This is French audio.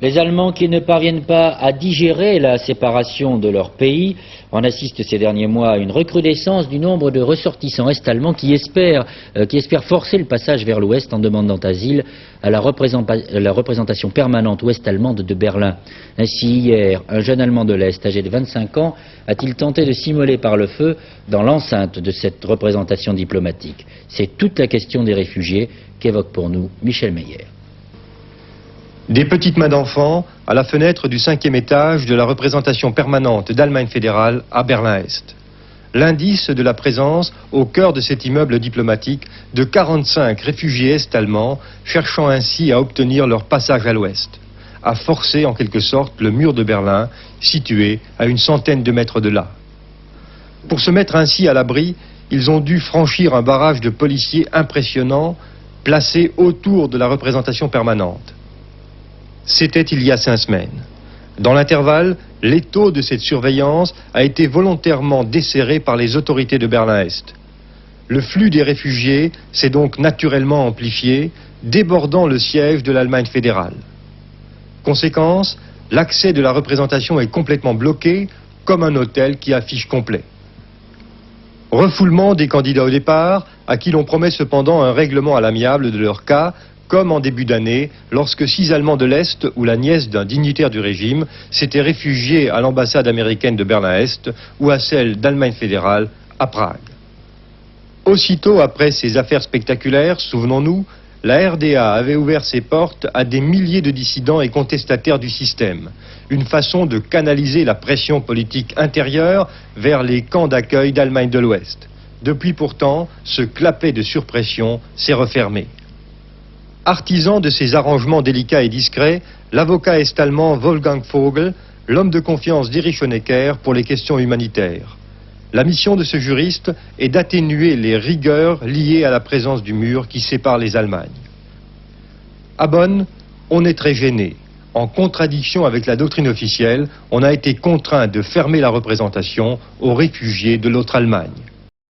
Les Allemands qui ne parviennent pas à digérer la séparation de leur pays en assistent ces derniers mois à une recrudescence du nombre de ressortissants est-allemands qui espèrent forcer le passage vers l'Ouest en demandant asile à la représentation permanente ouest-allemande de Berlin. Ainsi, hier, un jeune Allemand de l'Est, âgé de 25 ans, a-t-il tenté de s'immoler par le feu dans l'enceinte de cette représentation diplomatique. C'est toute la question des réfugiés qu'évoque pour nous Michel Meyer. Des petites mains d'enfants à la fenêtre du 5e étage de la représentation permanente d'Allemagne fédérale à Berlin-Est. L'indice de la présence, au cœur de cet immeuble diplomatique, de 45 réfugiés est-allemands cherchant ainsi à obtenir leur passage à l'Ouest, à forcer en quelque sorte le mur de Berlin, situé à une centaine de mètres de là. Pour se mettre ainsi à l'abri, ils ont dû franchir un barrage de policiers impressionnant, placé autour de la représentation permanente. C'était il y a 5 semaines. Dans l'intervalle, l'étau de cette surveillance a été volontairement desserré par les autorités de Berlin-Est. Le flux des réfugiés s'est donc naturellement amplifié, débordant le siège de l'Allemagne fédérale. Conséquence, l'accès de la représentation est complètement bloqué, comme un hôtel qui affiche complet. Refoulement des candidats au départ, à qui l'on promet cependant un règlement à l'amiable de leur cas, comme en début d'année, lorsque 6 Allemands de l'Est ou la nièce d'un dignitaire du régime s'étaient réfugiés à l'ambassade américaine de Berlin-Est ou à celle d'Allemagne fédérale à Prague. Aussitôt après ces affaires spectaculaires, souvenons-nous, la RDA avait ouvert ses portes à des milliers de dissidents et contestataires du système, une façon de canaliser la pression politique intérieure vers les camps d'accueil d'Allemagne de l'Ouest. Depuis pourtant, ce clapet de surpression s'est refermé. Artisan de ces arrangements délicats et discrets, l'avocat est-allemand Wolfgang Vogel, l'homme de confiance d'Erich Honecker pour les questions humanitaires. La mission de ce juriste est d'atténuer les rigueurs liées à la présence du mur qui sépare les Allemagnes. À Bonn, on est très gêné. En contradiction avec la doctrine officielle, on a été contraint de fermer la représentation aux réfugiés de l'autre Allemagne.